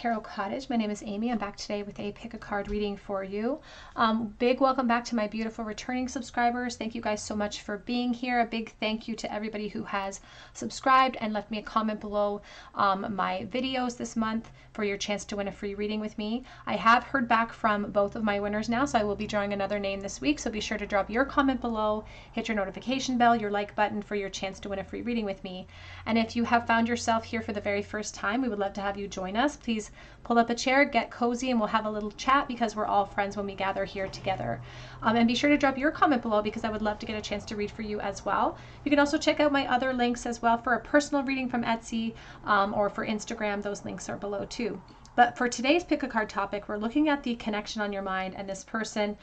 Tarot Cottage. My name is Amy. I'm back today with a pick a card reading for you. Big welcome back to my beautiful returning subscribers. Thank you guys so much for being here. A big thank you to everybody who has subscribed and left me a comment below my videos this month for your chance to win a free reading with me. I have heard back from both of my winners now, so I will be drawing another name this week. So be sure to drop your comment below, hit your notification bell, your like button for your chance to win a free reading with me. And if you have found yourself here for the very first time, we would love to have you join us. Please pull up a chair, get cozy, and we'll have a little chat because we're all friends when we gather here together. And be sure to drop your comment below because I would love to get a chance to read for you as well. You can also check out my other links as well for a personal reading from Etsy or for Instagram. Those links are below too. But for today's pick a card topic, we're looking at the connection on your mind and this person,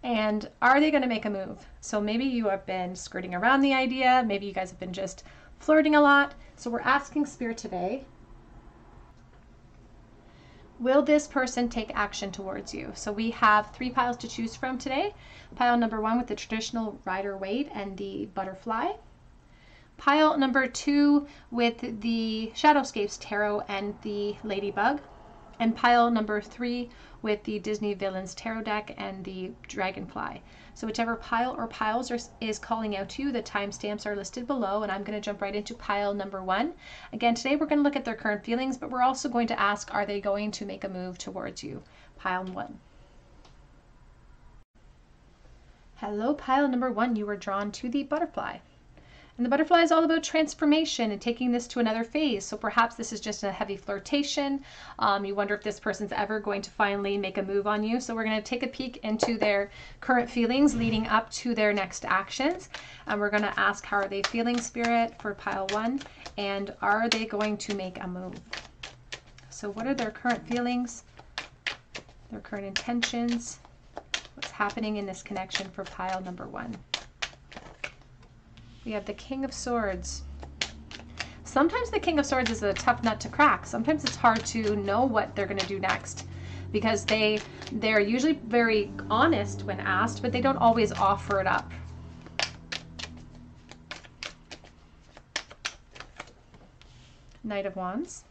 and are they going to make a move? So maybe you have been skirting around the idea. Maybe you guys have been just flirting a lot. So we're asking Spirit today, will this person take action towards you? So we have 3 piles to choose from today. Pile number 1 with the traditional Rider-Waite and the butterfly. Pile number 2 with the Shadowscapes Tarot and the ladybug. And pile number 3 with the Disney Villains Tarot deck and the dragonfly. So whichever pile or piles is calling out to you, the timestamps are listed below, and I'm going to jump right into pile number 1. Again, today we're going to look at their current feelings, but we're also going to ask, are they going to make a move towards you? Pile 1. Hello, pile number 1. You were drawn to the butterfly. And the butterfly is all about transformation and taking this to another phase. So perhaps this is just a heavy flirtation. You wonder if this person's ever going to finally make a move on you. So we're going to take a peek into their current feelings leading up to their next actions. And we're going to ask, how are they feeling, Spirit, for pile 1? And are they going to make a move? So what are their current feelings, their current intentions? What's happening in this connection for pile number 1? We have the King of Swords. Sometimes the King of Swords is a tough nut to crack. Sometimes it's hard to know what they're going to do next because they're usually very honest when asked, but they don't always offer it up. Knight of Wands.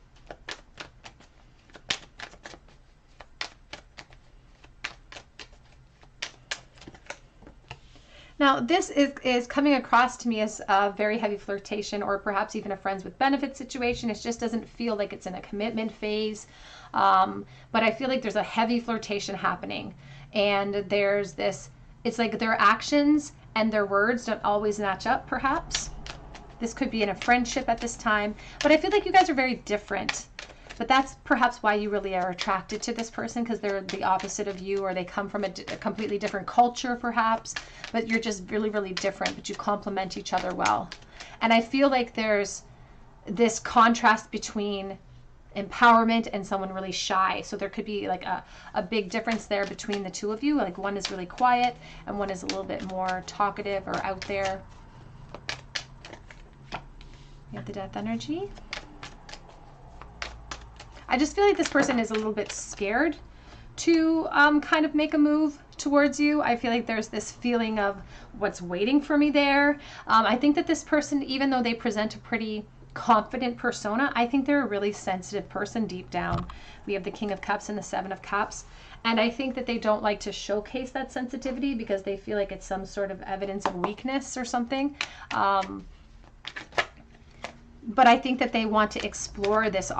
Now, this is coming across to me as a very heavy flirtation or perhaps even a friends with benefits situation. It just doesn't feel like it's in a commitment phase. But I feel like there's a heavy flirtation happening. And there's this, it's like their actions and their words don't always match up, perhaps. This could be in a friendship at this time. But I feel like you guys are very different. But that's perhaps why you really are attracted to this person, because they're the opposite of you, or they come from a completely different culture perhaps, but you're just really, really different, but you complement each other well. And I feel like there's this contrast between empowerment and someone really shy. So there could be like a big difference there between the two of you. Like one is really quiet and one is a little bit more talkative or out there. You have the Death energy. I just feel like this person is a little bit scared to kind of make a move towards you. I feel like there's this feeling of what's waiting for me there. I think that this person, even though they present a pretty confident persona, I think they're a really sensitive person deep down. We have the King of Cups and the Seven of Cups. And I think that they don't like to showcase that sensitivity because they feel like it's some sort of evidence of weakness or something. But I think that they want to explore this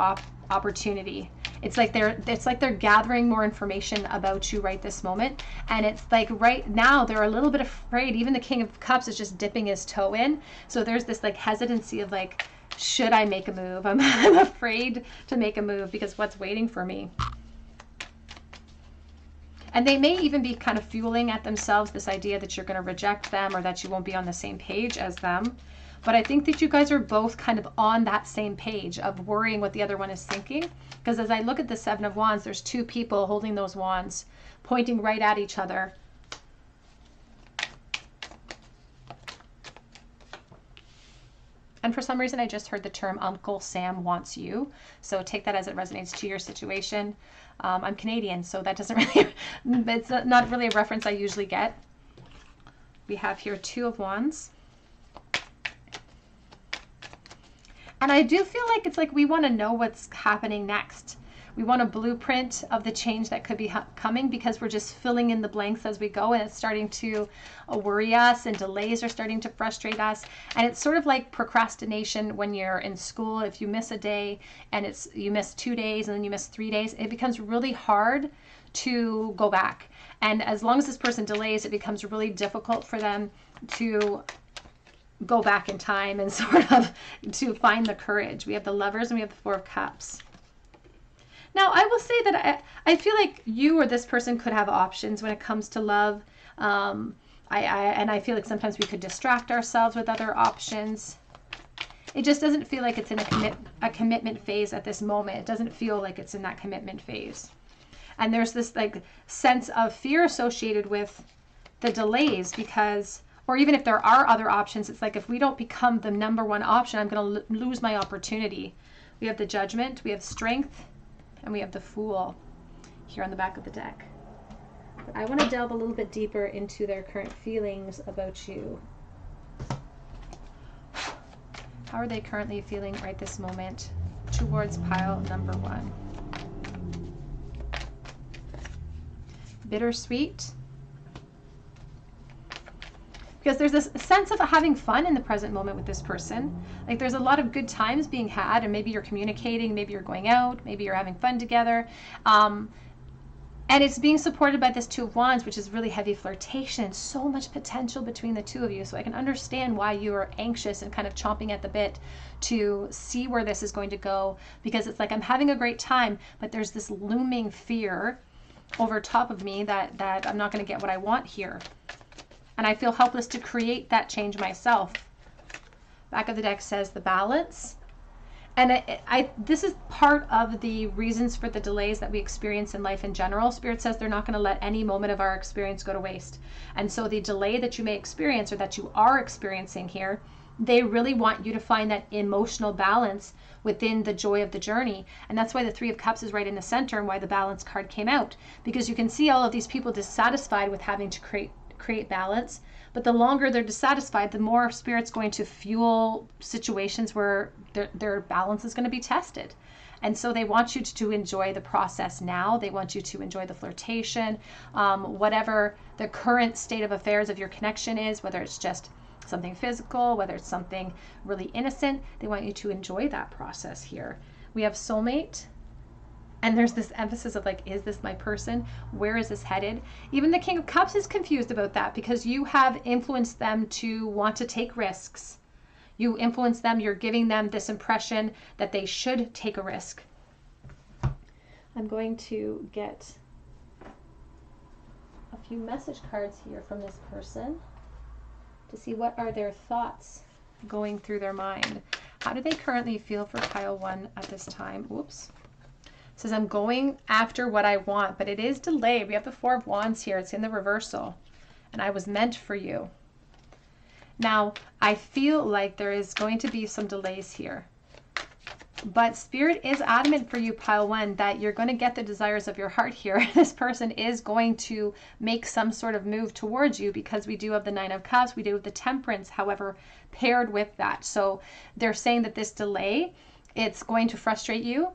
opportunity. It's like they're gathering more information about you right this moment, and it's like right now they're a little bit afraid. Even the King of Cups is just dipping his toe in, so there's this like hesitancy of like, should I make a move? I'm afraid to make a move because what's waiting for me. And they may even be kind of fueling at themselves this idea that you're going to reject them or that you won't be on the same page as them. But I think that you guys are both kind of on that same page of worrying what the other one is thinking. Because as I look at the Seven of Wands, there's 2 people holding those wands, pointing right at each other. And for some reason, I just heard the term Uncle Sam wants you. So take that as it resonates to your situation. I'm Canadian, so that doesn't really, it's not really a reference I usually get. We have here 2 of Wands. And I do feel like it's like we want to know what's happening next. We want a blueprint of the change that could be coming, because we're just filling in the blanks as we go, and it's starting to worry us, and delays are starting to frustrate us. And it's sort of like procrastination when you're in school. If you miss a day and you miss 2 days and then you miss 3 days, it becomes really hard to go back. And as long as this person delays, it becomes really difficult for them to go back in time and sort of to find the courage. We have the Lovers and we have the Four of Cups. Now, I will say that I feel like you or this person could have options when it comes to love. And I feel like sometimes we could distract ourselves with other options. It just doesn't feel like it's in a commitment phase at this moment. It doesn't feel like it's in that commitment phase. And there's this like sense of fear associated with the delays, because, or even if there are other options, it's like, if we don't become the number one option, I'm going to lose my opportunity. We have the Judgment, we have Strength, and we have the Fool here on the back of the deck. But I want to delve a little bit deeper into their current feelings about you. How are they currently feeling right this moment towards pile number 1? Bittersweet. Because there's this sense of having fun in the present moment with this person. Like there's a lot of good times being had, and maybe you're communicating, maybe you're going out, maybe you're having fun together. And it's being supported by this Two of Wands, which is really heavy flirtation, so much potential between the two of you. So I can understand why you are anxious and kind of chomping at the bit to see where this is going to go, because it's like, I'm having a great time, but there's this looming fear over top of me that I'm not going to get what I want here. And I feel helpless to create that change myself. Back of the deck says the Balance. And this is part of the reasons for the delays that we experience in life in general. Spirit says they're not going to let any moment of our experience go to waste. And so the delay that you may experience, or that you are experiencing here, they really want you to find that emotional balance within the joy of the journey. And that's why the Three of Cups is right in the center, and why the Balance card came out. Because you can see all of these people dissatisfied with having to create balance. But the longer they're dissatisfied, the more Spirit's going to fuel situations where their balance is going to be tested. And so they want you to enjoy the process now. They want you to enjoy the flirtation, whatever the current state of affairs of your connection is, whether it's just something physical, whether it's something really innocent. They want you to enjoy that process here. We have Soulmate. And there's this emphasis of like, is this my person? Where is this headed? Even the King of Cups is confused about that, because you have influenced them to want to take risks. You influence them, you're giving them this impression that they should take a risk. I'm going to get a few message cards here from this person to see what are their thoughts going through their mind. How do they currently feel for pile 1 at this time? Oops. It says, I'm going after what I want, but it is delayed. We have the Four of Wands here. It's in the reversal. And I was meant for you. Now, I feel like there is going to be some delays here. But Spirit is adamant for you, pile 1, that you're going to get the desires of your heart here. This person is going to make some sort of move towards you, because we do have the Nine of Cups. We do have the Temperance, however, paired with that. So they're saying that this delay, it's going to frustrate you.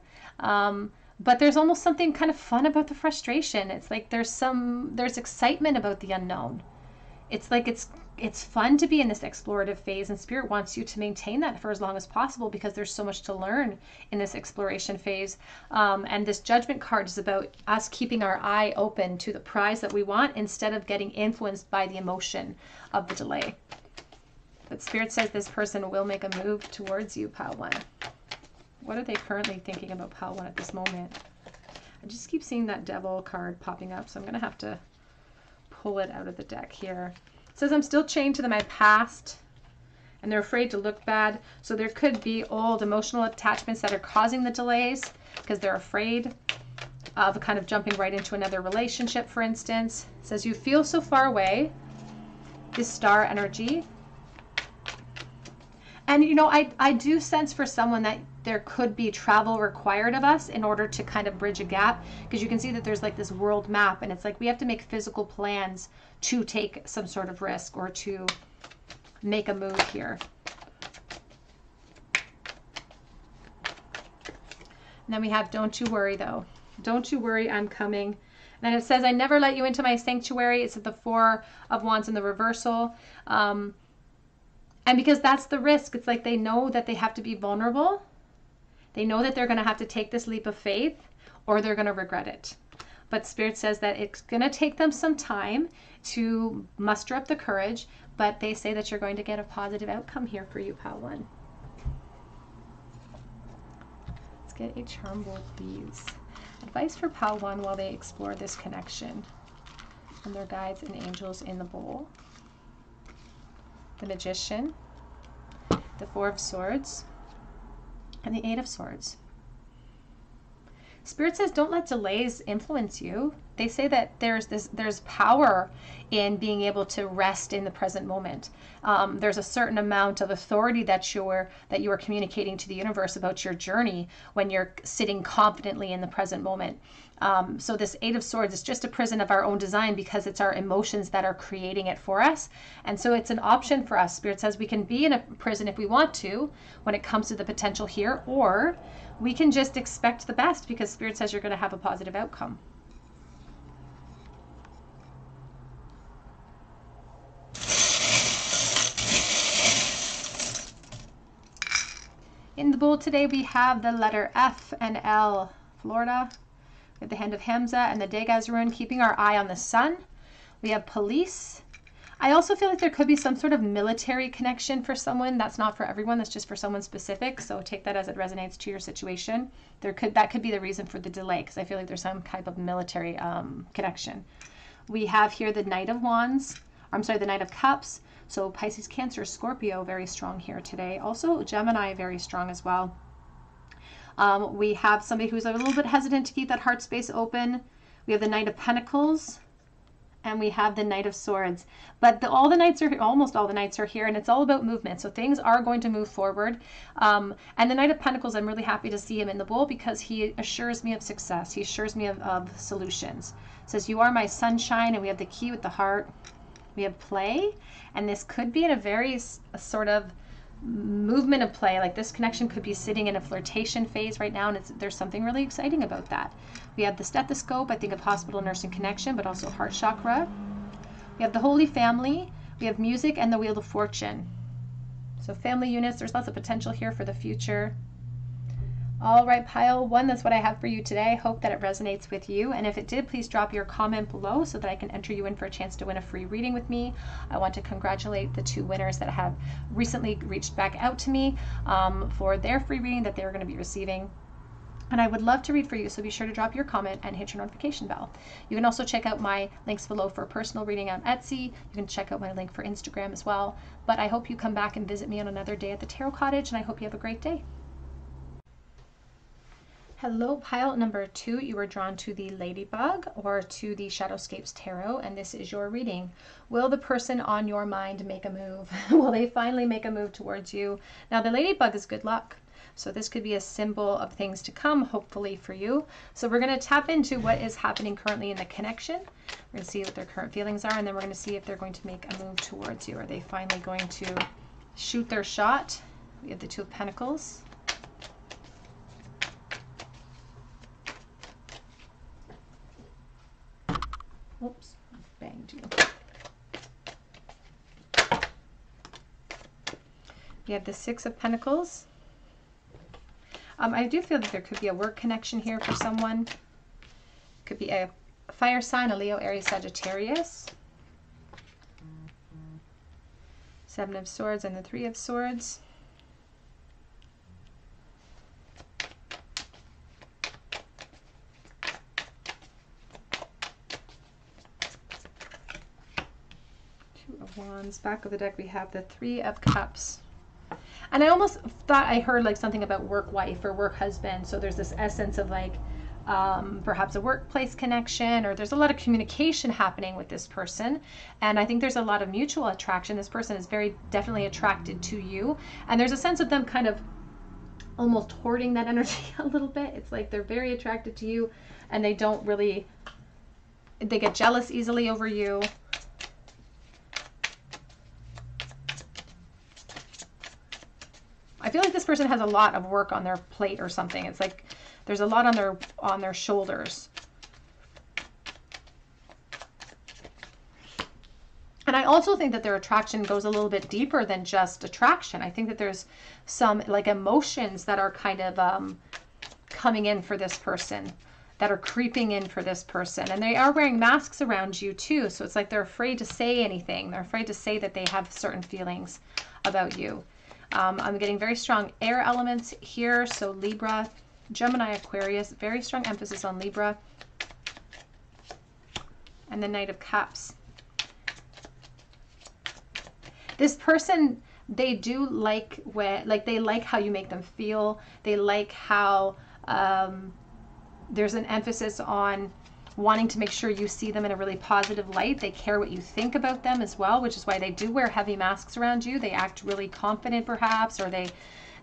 But there's almost something kind of fun about the frustration. It's like there's excitement about the unknown. It's like it's fun to be in this explorative phase, and Spirit wants you to maintain that for as long as possible, because there's so much to learn in this exploration phase. And this Judgment card is about us keeping our eye open to the prize that we want, instead of getting influenced by the emotion of the delay. But Spirit says this person will make a move towards you, pile 1. What are they currently thinking about pile 1 at this moment? I just keep seeing that Devil card popping up, so I'm going to have to pull it out of the deck here. It says, I'm still chained to my past, and they're afraid to look bad. So there could be old emotional attachments that are causing the delays, because they're afraid of kind of jumping right into another relationship, for instance. It says, you feel so far away. This Star energy. And, you know, I do sense for someone that there could be travel required of us in order to kind of bridge a gap, because you can see that there's like this world map, and it's like we have to make physical plans to take some sort of risk or to make a move here. And then we have, don't you worry though. Don't you worry, I'm coming. And then it says, I never let you into my sanctuary. It's at the Four of Wands in the reversal. And because that's the risk, it's like they know that they have to be vulnerable. They know that they're going to have to take this leap of faith or they're going to regret it. But Spirit says that it's going to take them some time to muster up the courage, but they say that you're going to get a positive outcome here for you, Pile 1. Let's get a charm bowl, please. Advice for Pile 1 while they explore this connection and their guides and angels in the bowl. The Magician, the Four of Swords, and the Eight of Swords. Spirit says don't let delays influence you. They say that there's power in being able to rest in the present moment. There's a certain amount of authority that you are communicating to the universe about your journey when you're sitting confidently in the present moment. So this Eight of Swords is just a prison of our own design because it's our emotions that are creating it for us. And so it's an option for us. Spirit says we can be in a prison if we want to when it comes to the potential here, or we can just expect the best because Spirit says you're going to have a positive outcome. In the bowl today, we have the letter F and L, Florida. We have the Hand of Hamza and the Degas rune, keeping our eye on the sun. We have Police. I also feel like there could be some sort of military connection for someone. That's not for everyone. That's just for someone specific. So take that as it resonates to your situation. That could be the reason for the delay, because I feel like there's some type of military connection. We have here the Knight of Wands. I'm sorry, the Knight of Cups. So Pisces, Cancer, Scorpio, very strong here today. Also Gemini, very strong as well. We have somebody who's a little bit hesitant to keep that heart space open. We have the Knight of Pentacles. And we have the Knight of Swords. But all the Knights are here, almost all the Knights are here, and it's all about movement. So things are going to move forward. And the Knight of Pentacles, I'm really happy to see him in the bowl because he assures me of success. He assures me of solutions. It says, you are my sunshine, and we have the key with the heart. We have play, and this could be in a very sort of movement of play. Like this connection could be sitting in a flirtation phase right now, and there's something really exciting about that. We have the stethoscope, I think of hospital nursing connection, but also heart chakra. We have the Holy Family. We have music and the Wheel of Fortune. So family units, there's lots of potential here for the future. All right, Pile 1, that's what I have for you today. Hope that it resonates with you. And if it did, please drop your comment below so that I can enter you in for a chance to win a free reading with me. I want to congratulate the 2 winners that have recently reached back out to me for their free reading that they're going to be receiving. And I would love to read for you, so be sure to drop your comment and hit your notification bell. You can also check out my links below for personal reading on Etsy. You can check out my link for Instagram as well. But I hope you come back and visit me on another day at the Tarot Cottage, and I hope you have a great day. Hello, Pile number 2. You were drawn to the Ladybug or to the Shadowscapes Tarot, and this is your reading. Will the person on your mind make a move? Will they finally make a move towards you? Now, the Ladybug is good luck. So this could be a symbol of things to come, hopefully for you. So we're going to tap into what is happening currently in the connection. We're going to see what their current feelings are, and then we're going to see if they're going to make a move towards you. Are they finally going to shoot their shot? We have the Two of Pentacles. Oops, banged you. We have the Six of Pentacles. I do feel that there could be a work connection here for someone. Could be a fire sign, a Leo, Aries, Sagittarius. Seven of Swords and the Three of Swords. Two of Wands. Back of the deck we have the Three of Cups. And I almost thought I heard like something about work wife or work husband. So there's this essence of like perhaps a workplace connection, or there's a lot of communication happening with this person. And I think there's a lot of mutual attraction. This person is very definitely attracted to you. And there's a sense of them kind of almost hoarding that energy a little bit. It's like they're very attracted to you and they don't really, they get jealous easily over you. I feel like this person has a lot of work on their plate or something. It's like There's a lot on their shoulders. And I also think that their attraction goes a little bit deeper than just attraction. I think that there's some like emotions that are kind of coming in for this person, that are creeping in for this person. And they are wearing masks around you too. So it's like they're afraid to say anything. They're afraid to say that they have certain feelings about you. I'm getting very strong air elements here. So Libra, Gemini, Aquarius, very strong emphasis on Libra. And the Knight of Cups. This person, they do like they like how you make them feel. They like how there's an emphasis on wanting to make sure you see them in a really positive light. They care what you think about them as well, which is why they do wear heavy masks around you. They act really confident perhaps, or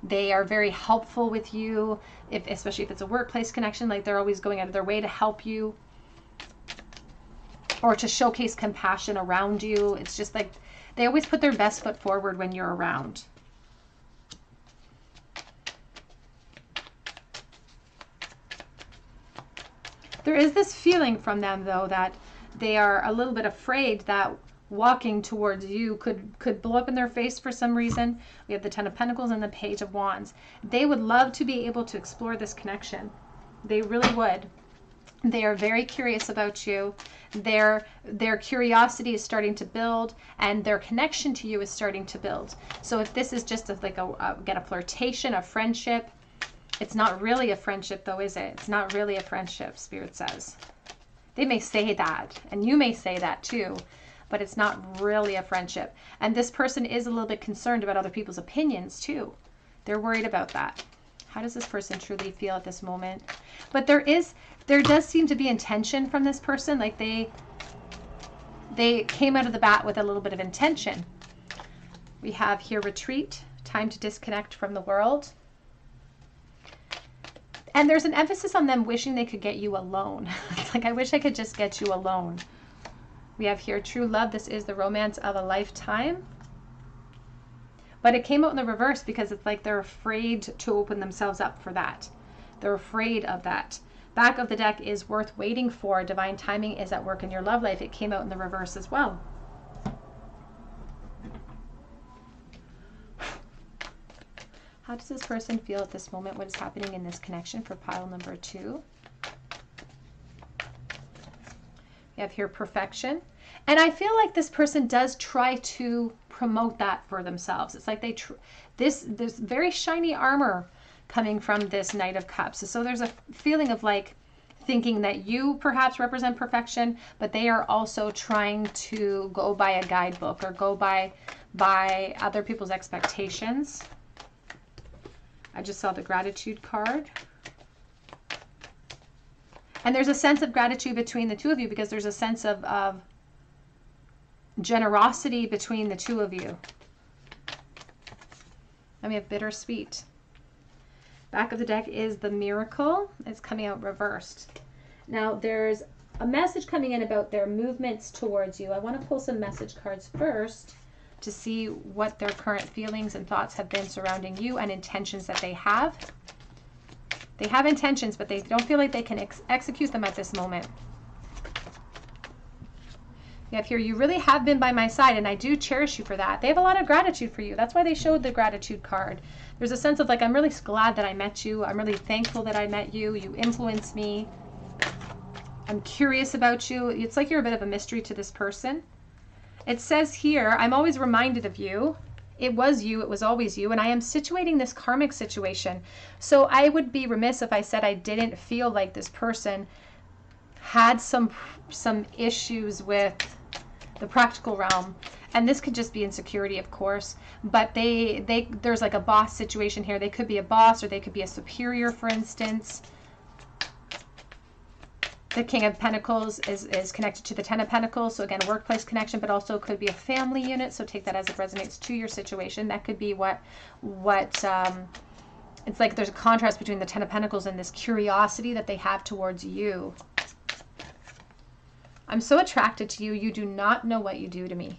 they are very helpful with you, especially if it's a workplace connection. Like they're always going out of their way to help you or to showcase compassion around you. It's just like they always put their best foot forward when you're around. There is this feeling from them, though, that they are a little bit afraid that walking towards you could blow up in their face for some reason. We have the Ten of Pentacles and the Page of Wands. They would love to be able to explore this connection. They really would. They are very curious about you. Their curiosity is starting to build, and their connection to you is starting to build. So if this is just like a flirtation, a friendship, it's not really a friendship though, is it? It's not really a friendship, Spirit says. They may say that, and you may say that too, but it's not really a friendship. And this person is a little bit concerned about other people's opinions too. They're worried about that. How does this person truly feel at this moment? But there does seem to be intention from this person. Like they came out of the bat with a little bit of intention. We have here retreat, time to disconnect from the world. And there's an emphasis on them wishing they could get you alone. It's like, I wish I could just get you alone. We have here true love. This is the romance of a lifetime. But it came out in the reverse because it's like they're afraid to open themselves up for that. They're afraid of that. Back of the deck is worth waiting for. Divine timing is at work in your love life. It came out in the reverse as well. How does this person feel at this moment? What is happening in this connection for pile number 2? We have here perfection. And I feel like this person does try to promote that for themselves. It's like there's very shiny armor coming from this Knight of Cups. So there's a feeling of like thinking that you perhaps represent perfection, but they are also trying to go by a guidebook or go by other people's expectations. I just saw the gratitude card. And there's a sense of gratitude between the two of you because there's a sense of generosity between the two of you. And we have bittersweet. Back of the deck is the Miracle. It's coming out reversed. Now there's a message coming in about their movements towards you. I want to pull some message cards first to see what their current feelings and thoughts have been surrounding you and intentions that they have. They have intentions, but they don't feel like they can execute them at this moment. You have here, you really have been by my side, and I do cherish you for that. They have a lot of gratitude for you. That's why they showed the gratitude card. There's a sense of like, I'm really glad that I met you. I'm really thankful that I met you. You influenced me. I'm curious about you. It's like you're a bit of a mystery to this person. It says here, I'm always reminded of you. It was you. It was always you. And I am situating this karmic situation. So I would be remiss if I said I didn't feel like this person had some issues with the practical realm. And this could just be insecurity, of course. But there's like a boss situation here. They could be a boss or they could be a superior, for instance. The King of Pentacles is connected to the Ten of Pentacles. So again, a workplace connection, but also could be a family unit. So take that as it resonates to your situation. That could be what it's like there's a contrast between the Ten of Pentacles and this curiosity that they have towards you. I'm so attracted to you. You do not know what you do to me.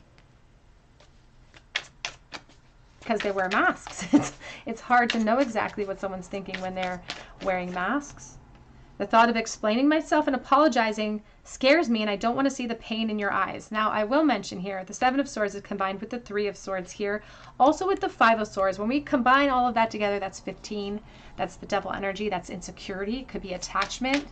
because they wear masks. It's hard to know exactly what someone's thinking when they're wearing masks. The thought of explaining myself and apologizing scares me, and I don't want to see the pain in your eyes. Now, I will mention here, the Seven of Swords is combined with the Three of Swords here, also with the Five of Swords. When we combine all of that together, that's 15. That's the devil energy. That's insecurity. Could be attachment.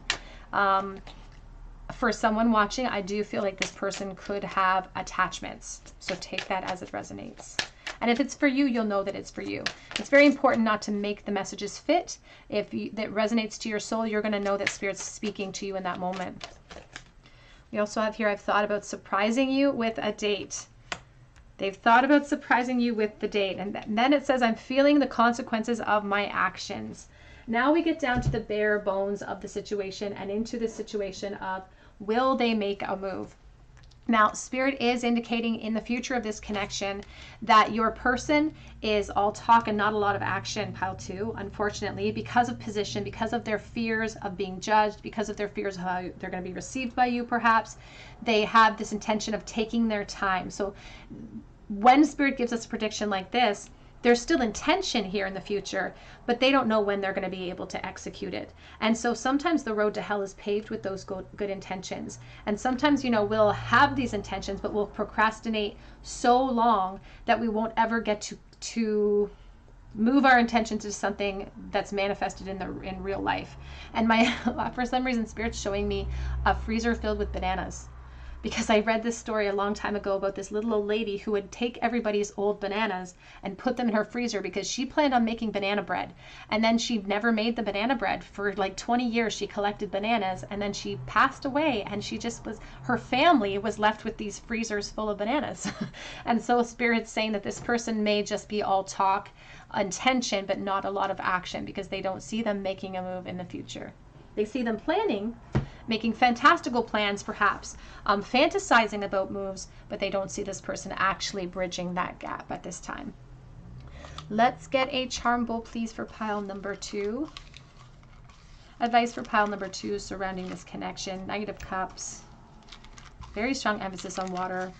For someone watching, I do feel like this person could have attachments. So take that as it resonates. And if it's for you, you'll know that it's for you. It's very important not to make the messages fit. If that resonates to your soul, you're going to know that Spirit's speaking to you in that moment. We also have here, I've thought about surprising you with a date. They've thought about surprising you with the date. And then it says, I'm feeling the consequences of my actions. Now we get down to the bare bones of the situation and into the situation of, will they make a move? Now, Spirit is indicating in the future of this connection that your person is all talk and not a lot of action, pile 2, unfortunately, because of position, because of their fears of being judged, because of their fears of how they're going to be received by you, perhaps. They have this intention of taking their time. So when Spirit gives us a prediction like this, there's still intention here in the future, but they don't know when they're going to be able to execute it. And so sometimes the road to hell is paved with those good intentions. And sometimes, you know, we'll have these intentions, but we'll procrastinate so long that we won't ever get to move our intention to something that's manifested in real life. And for some reason, Spirit's showing me a freezer filled with bananas. Because I read this story a long time ago about this little old lady who would take everybody's old bananas and put them in her freezer because she planned on making banana bread. And then she never made the banana bread. For like 20 years, she collected bananas, and then she passed away, and her family was left with these freezers full of bananas. And so Spirit's saying that this person may just be all talk, intention, but not a lot of action, because they don't see them making a move in the future. They see them planning, making fantastical plans, perhaps, fantasizing about moves, but they don't see this person actually bridging that gap at this time. Let's get a charm bowl, please, for pile number 2. Advice for pile number 2 surrounding this connection. Knight of Cups. Very strong emphasis on water.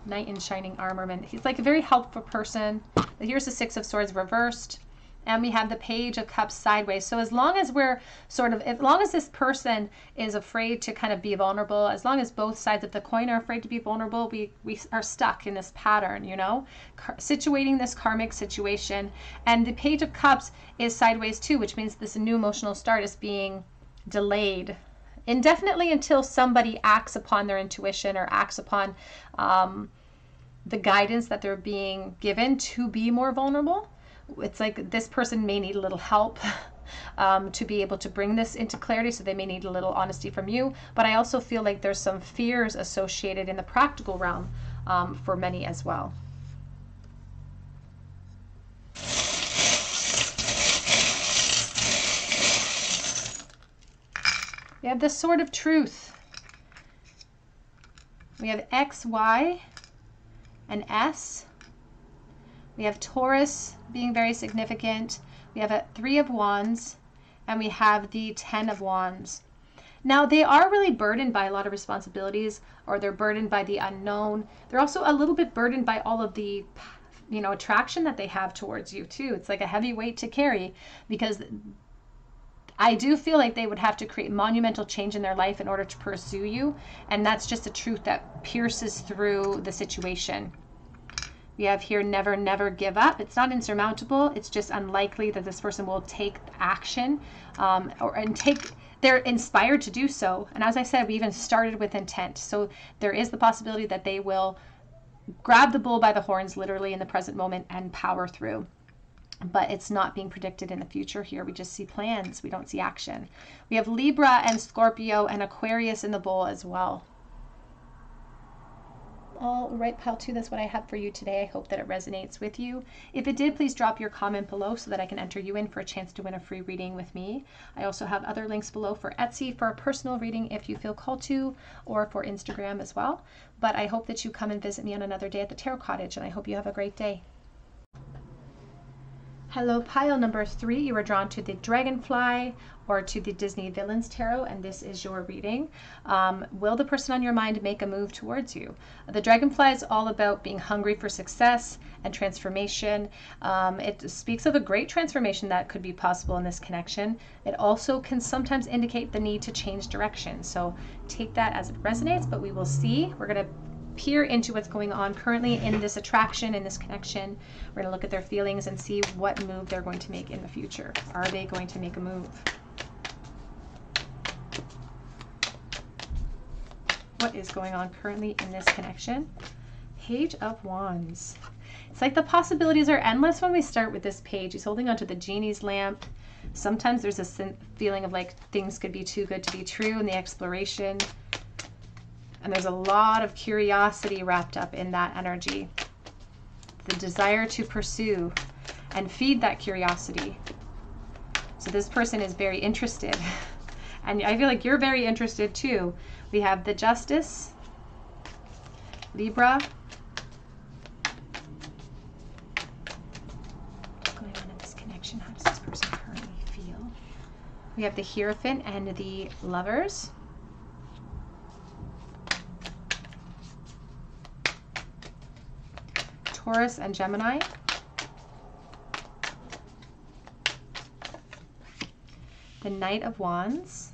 Knight in shining armament. He's like a very helpful person. But here's the Six of Swords reversed. And we have the Page of Cups sideways. So as long as as long as this person is afraid to kind of be vulnerable, as long as both sides of the coin are afraid to be vulnerable, we are stuck in this pattern, you know, situating this karmic situation. And the Page of Cups is sideways too, which means this new emotional start is being delayed indefinitely until somebody acts upon their intuition or acts upon the guidance that they're being given to be more vulnerable. It's like this person may need a little help to be able to bring this into clarity, so they may need a little honesty from you. But I also feel like there's some fears associated in the practical realm for many as well. We have the Sword of Truth. We have X, Y, and S. We have Taurus being very significant. We have a 3 of Wands, and we have the 10 of Wands. Now, they are really burdened by a lot of responsibilities, or they're burdened by the unknown. They're also a little bit burdened by all of the, you know, attraction that they have towards you too. It's like a heavy weight to carry, because I do feel like they would have to create monumental change in their life in order to pursue you. And that's just a truth that pierces through the situation. We have here never, never give up. It's not insurmountable. It's just unlikely that this person will take action they're inspired to do so. And as I said, we even started with intent. So there is the possibility that they will grab the bull by the horns, literally in the present moment, and power through. But it's not being predicted in the future here. We just see plans. We don't see action. We have Libra and Scorpio and Aquarius in the bowl as well. All right, pile 2, that's what I have for you today. I hope that it resonates with you. If it did, please drop your comment below so that I can enter you in for a chance to win a free reading with me. I also have other links below for Etsy for a personal reading if you feel called to, or for Instagram as well. But I hope that you come and visit me on another day at the Tarot Cottage, and I hope you have a great day. Hello, pile number 3. You were drawn to the Dragonfly or to the Disney Villains Tarot, and this is your reading. Will the person on your mind make a move towards you? The Dragonfly is all about being hungry for success and transformation. It speaks of a great transformation that could be possible in this connection. It also can sometimes indicate the need to change direction. So take that as it resonates, but we will see. We're going to peer into what's going on currently in this attraction, in this connection. We're going to look at their feelings and see what move they're going to make in the future. Are they going to make a move? What is going on currently in this connection? Page of Wands. It's like the possibilities are endless when we start with this page. He's holding onto the genie's lamp. Sometimes there's a feeling of like things could be too good to be true in the exploration. And there's a lot of curiosity wrapped up in that energy. The desire to pursue and feed that curiosity. So this person is very interested. And I feel like you're very interested too. We have the Justice, Libra. What's going on in this connection? How does this person currently feel? We have the Hierophant and the Lovers. Taurus and Gemini. The Knight of Wands.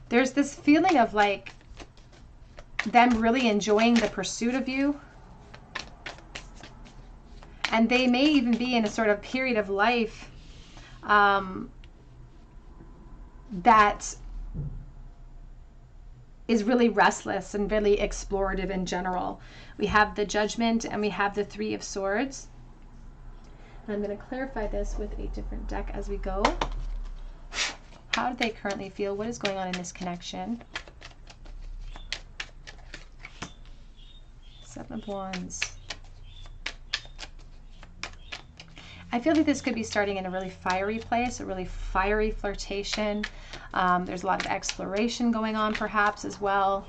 There's this feeling of like them really enjoying the pursuit of you. And they may even be in a sort of period of life that is really restless and really explorative in general. We have the Judgment and we have the Three of Swords. And I'm going to clarify this with a different deck as we go. How do they currently feel? What is going on in this connection? Seven of Wands. I feel like this could be starting in a really fiery place, a really fiery flirtation. There's a lot of exploration going on perhaps as well.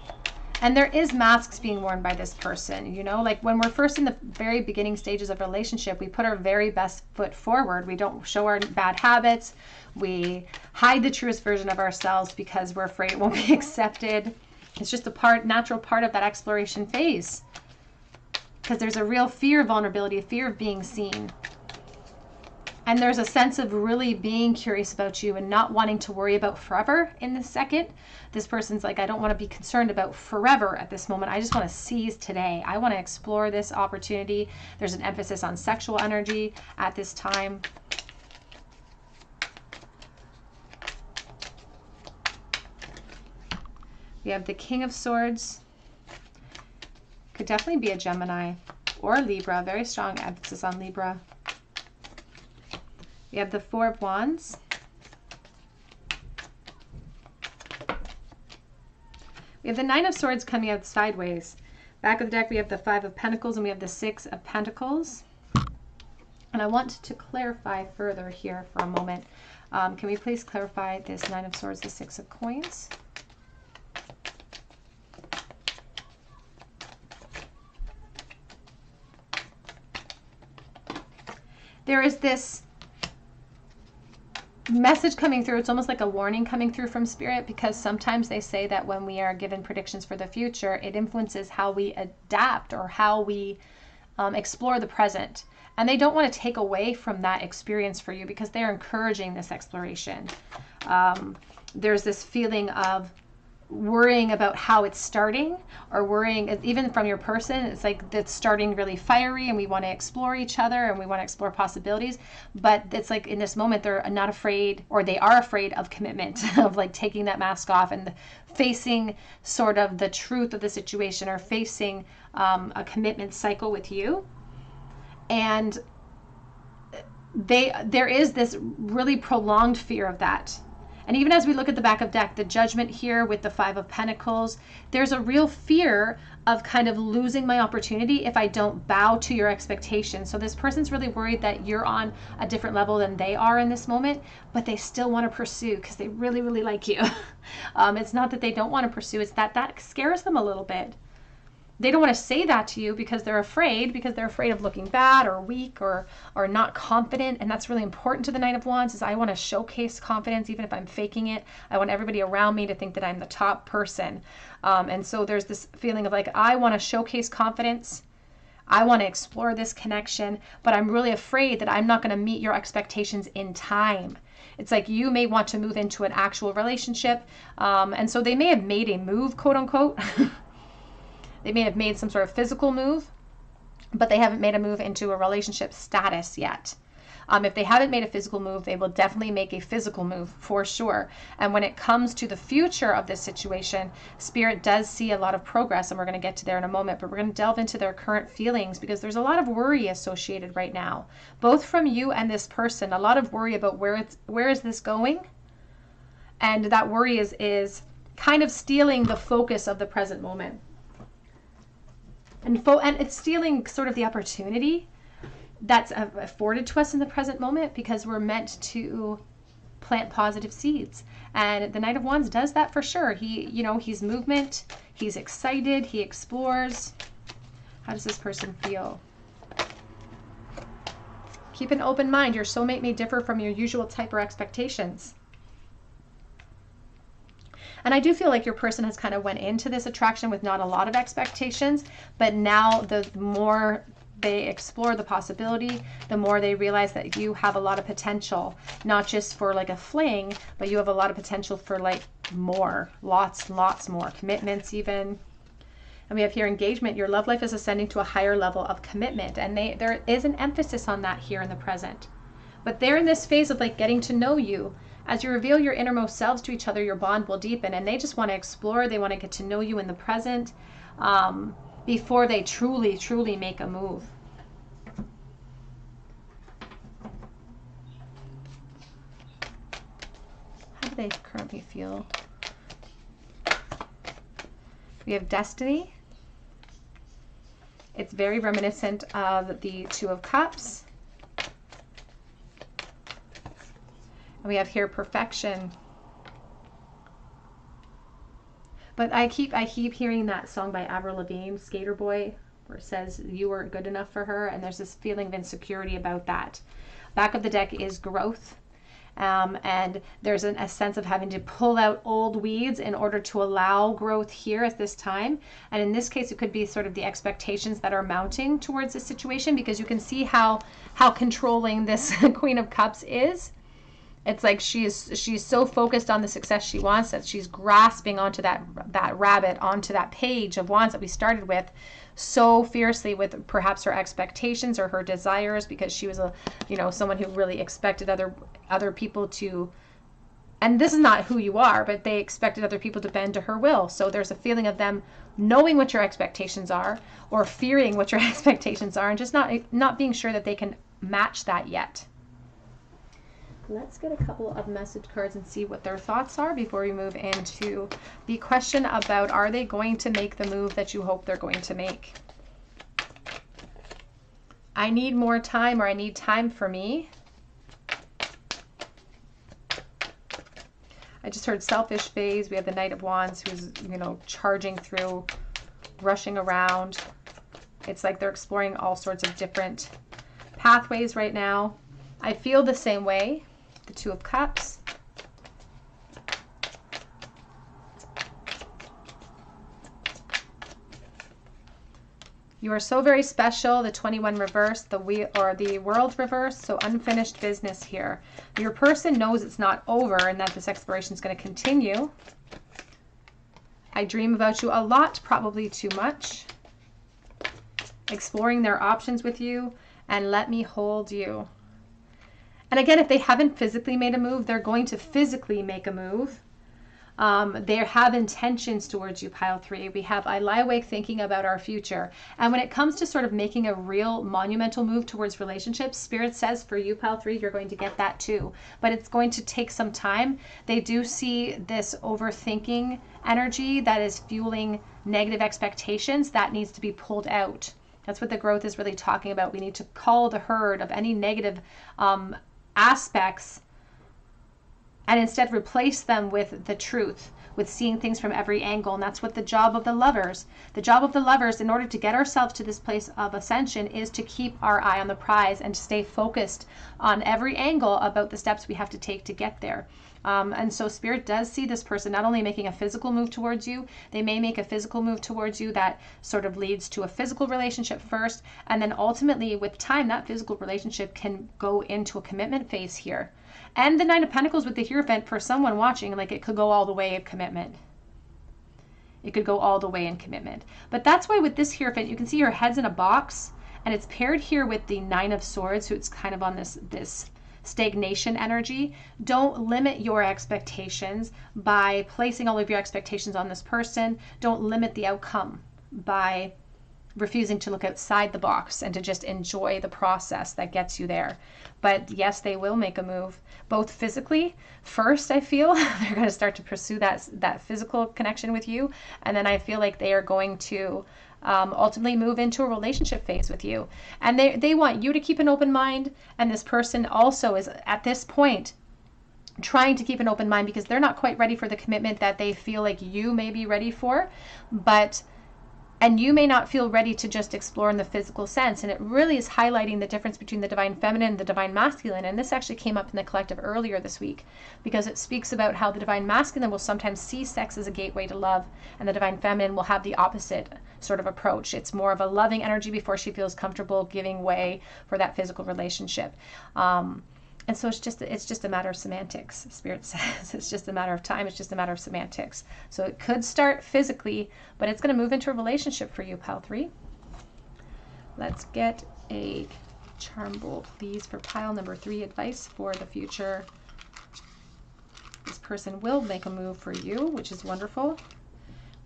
And there is masks being worn by this person, you know, like when we're first in the very beginning stages of a relationship, we put our very best foot forward. We don't show our bad habits. We hide the truest version of ourselves because we're afraid it won't be accepted. It's just a natural part of that exploration phase. Because there's a real fear of vulnerability, a fear of being seen. And there's a sense of really being curious about you and not wanting to worry about forever in this second. This person's like, I don't want to be concerned about forever at this moment. I just want to seize today. I want to explore this opportunity. There's an emphasis on sexual energy at this time. We have the King of Swords. Could definitely be a Gemini or Libra. Very strong emphasis on Libra. We have the Four of Wands. We have the Nine of Swords coming out sideways. Back of the deck, we have the Five of Pentacles and we have the Six of Pentacles. And I want to clarify further here for a moment. Can we please clarify this Nine of Swords, the Six of Coins? There is this message coming through. It's almost like a warning coming through from Spirit, because sometimes they say that when we are given predictions for the future, it influences how we adapt or how we explore the present. And they don't want to take away from that experience for you because they're encouraging this exploration. There's this feeling of worrying about how it's starting, or worrying even from your person. It's like it's starting really fiery and we want to explore each other and we want to explore possibilities, but it's like in this moment they're not afraid, or they are afraid of commitment, of like taking that mask off and facing sort of the truth of the situation, or facing a commitment cycle with you. And there is this really prolonged fear of that. And even as we look at the back of deck, the Judgment here with the Five of Pentacles, there's a real fear of kind of losing my opportunity if I don't bow to your expectations. So this person's really worried that you're on a different level than they are in this moment, but they still want to pursue because they really, really like you. It's not that they don't want to pursue, it's that that scares them a little bit. They don't want to say that to you because they're afraid of looking bad or weak or not confident. And that's really important to the Knight of Wands, is I want to showcase confidence even if I'm faking it. I want everybody around me to think that I'm the top person. And so there's this feeling of like, I want to showcase confidence. I want to explore this connection, but I'm really afraid that I'm not going to meet your expectations in time. It's like you may want to move into an actual relationship. And so they may have made a move, quote unquote. They may have made some sort of physical move, but they haven't made a move into a relationship status yet. If they haven't made a physical move, they will definitely make a physical move for sure. And when it comes to the future of this situation, Spirit does see a lot of progress, and we're going to get to there in a moment, but we're going to delve into their current feelings because there's a lot of worry associated right now, both from you and this person, a lot of worry about where is this going? And that worry is kind of stealing the focus of the present moment. And it's stealing sort of the opportunity that's afforded to us in the present moment, because we're meant to plant positive seeds. And the Knight of Wands does that for sure. He's movement, he's excited, he explores. How does this person feel? Keep an open mind. Your soulmate may differ from your usual type or expectations. And I do feel like your person has kind of went into this attraction with not a lot of expectations, but now the more they explore the possibility, the more they realize that you have a lot of potential, not just for like a fling, but you have a lot of potential for like more, lots more commitments even. And we have here engagement. Your love life is ascending to a higher level of commitment. And there is an emphasis on that here in the present. But they're in this phase of like getting to know you. As you reveal your innermost selves to each other, your bond will deepen, and they just want to explore. They want to get to know you in the present before they truly, truly make a move. How do they currently feel? We have Destiny. It's very reminiscent of the Two of Cups. And we have here Perfection. But I keep hearing that song by Avril Lavigne, Skater Boy, where it says you weren't good enough for her, and there's this feeling of insecurity about that. Back of the deck is growth, and there's a sense of having to pull out old weeds in order to allow growth here at this time. And in this case, it could be sort of the expectations that are mounting towards the situation, because you can see how controlling this Queen of Cups is. It's like she's so focused on the success she wants that she's grasping onto that rabbit, onto that page of wands that we started with, so fiercely with perhaps her expectations or her desires, because she was someone who really expected other people to, and this is not who you are, but they expected other people to bend to her will. So there's a feeling of them knowing what your expectations are, or fearing what your expectations are, and just not being sure that they can match that yet. Let's get a couple of message cards and see what their thoughts are before we move into the question about, are they going to make the move that you hope they're going to make? I need more time, or I need time for me. I just heard selfish phase. We have the Knight of Wands who's, charging through, rushing around. It's like they're exploring all sorts of different pathways right now. I feel the same way. The Two of Cups. You are so very special. The 21 reverse, the World reverse, so unfinished business here. Your person knows it's not over and that this exploration is going to continue. I dream about you a lot, probably too much. Exploring their options with you, and let me hold you. And again, if they haven't physically made a move, they're going to physically make a move. They have intentions towards you, pile 3. We have, I lie awake thinking about our future. And when it comes to sort of making a real monumental move towards relationships, Spirit says for you, pile 3, you're going to get that too. But it's going to take some time. They do see this overthinking energy that is fueling negative expectations that needs to be pulled out. That's what the growth is really talking about. We need to cull the herd of any negative aspects and instead replace them with the truth, with seeing things from every angle. And that's what the job of the lovers. The job of the lovers, in order to get ourselves to this place of ascension, is to keep our eye on the prize and to stay focused on every angle about the steps we have to take to get there. And so Spirit does see this person not only making a physical move towards you, they may make a physical move towards you that sort of leads to a physical relationship first, and then ultimately with time that physical relationship can go into a commitment phase here. And the Nine of Pentacles with the Hierophant, for someone watching, like, it could go all the way of commitment. It could go all the way in commitment. But that's why with this Hierophant, you can see her head's in a box, and it's paired here with the Nine of Swords, so it's kind of on this stagnation energy. Don't limit your expectations by placing all of your expectations on this person. Don't limit the outcome by refusing to look outside the box and to just enjoy the process that gets you there. But yes, they will make a move, both physically. First, I feel they're going to start to pursue that physical connection with you, and then I feel like they are going to ultimately move into a relationship phase with you. And they want you to keep an open mind, and this person also is at this point trying to keep an open mind because they're not quite ready for the commitment that they feel like you may be ready for, and you may not feel ready to just explore in the physical sense. And it really is highlighting the difference between the divine feminine and the divine masculine. And this actually came up in the collective earlier this week because it speaks about how the divine masculine will sometimes see sex as a gateway to love, and the divine feminine will have the opposite sort of approach. It's more of a loving energy before she feels comfortable giving way for that physical relationship. And so it's just a matter of semantics. Spirit says it's just a matter of time. It's just a matter of semantics. So it could start physically, but it's going to move into a relationship for you, pile 3. Let's get a charm bowl, please, for pile number 3. Advice for the future. This person will make a move for you, which is wonderful.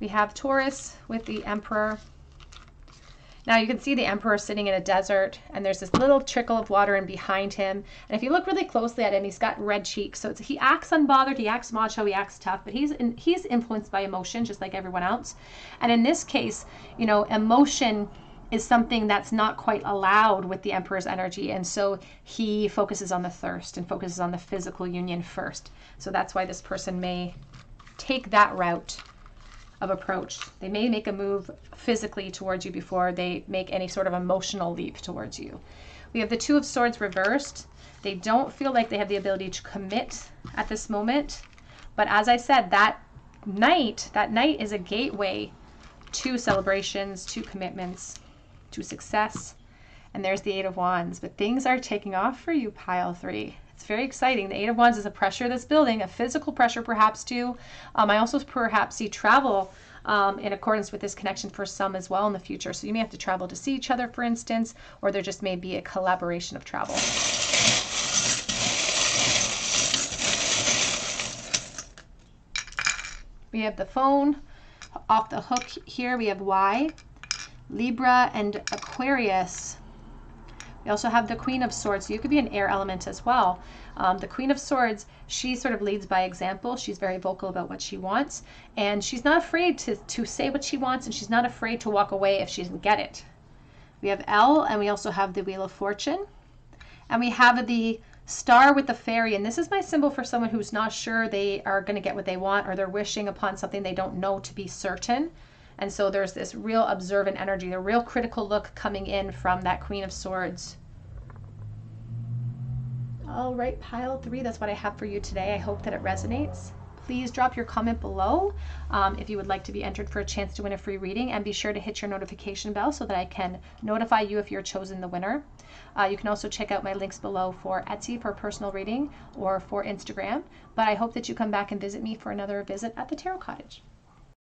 We have Taurus with the Emperor. Now you can see the Emperor sitting in a desert, and there's this little trickle of water in behind him. And if you look really closely at him, he's got red cheeks. So he acts unbothered, he acts macho, he acts tough, but he's influenced by emotion just like everyone else. And in this case, you know, emotion is something that's not quite allowed with the Emperor's energy. And so he focuses on the thirst and focuses on the physical union first. So that's why this person may take that route of approach. They may make a move physically towards you before they make any sort of emotional leap towards you. We have the Two of Swords reversed. They don't feel like they have the ability to commit at this moment. But as I said, that night is a gateway to celebrations, to commitments, to success. And there's the Eight of Wands. But things are taking off for you, pile 3. It's very exciting. The Eight of Wands is a pressure that's building, a physical pressure perhaps too. I also perhaps see travel in accordance with this connection for some as well in the future. So you may have to travel to see each other, for instance, or there just may be a collaboration of travel. We have the phone off the hook here. We have Y, Libra, and Aquarius. We also have the Queen of Swords. So you could be an air element as well. The Queen of Swords, she sort of leads by example. She's very vocal about what she wants, and she's not afraid to say what she wants, and she's not afraid to walk away if she doesn't get it. We have L, and we also have the Wheel of Fortune, and we have the Star with the Fairy. And this is my symbol for someone who's not sure they are going to get what they want, or they're wishing upon something they don't know to be certain. And so there's this real observant energy, a real critical look coming in from that Queen of Swords. All right, pile 3, that's what I have for you today. I hope that it resonates. Please drop your comment below if you would like to be entered for a chance to win a free reading, and be sure to hit your notification bell so that I can notify you if you're chosen the winner. You can also check out my links below for Etsy for a personal reading or for Instagram. But I hope that you come back and visit me for another visit at the Tarot Cottage.